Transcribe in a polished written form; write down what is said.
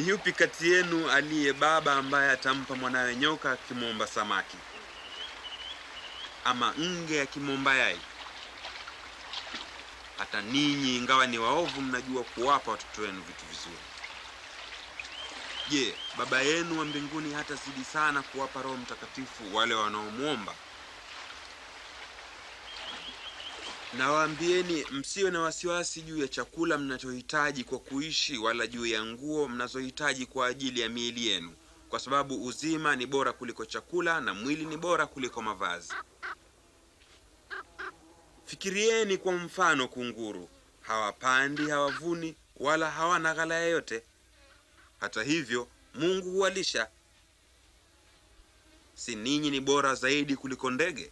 Ni yupi kati yenu aliye baba ambaye atampa mwanawe nyoka akimwomba samaki, ama nge akimwomba yai? Hata ninyi ingawa ni waovu mnajua kuwapa watoto wenu vitu vizuri. Je, baba yenu wa mbinguni hatazidi sana kuwapa Roho Mtakatifu wale wanaomwomba? Nawaambieni, msiwe na wasiwasi juu ya chakula mnachohitaji kwa kuishi, wala juu ya nguo mnazohitaji kwa ajili ya miili yenu, kwa sababu uzima ni bora kuliko chakula na mwili ni bora kuliko mavazi. Fikirieni kwa mfano kunguru. Hawapandi, hawavuni, wala hawana ghala yoyote. Hata hivyo Mungu huwalisha. Si ninyi ni bora zaidi kuliko ndege?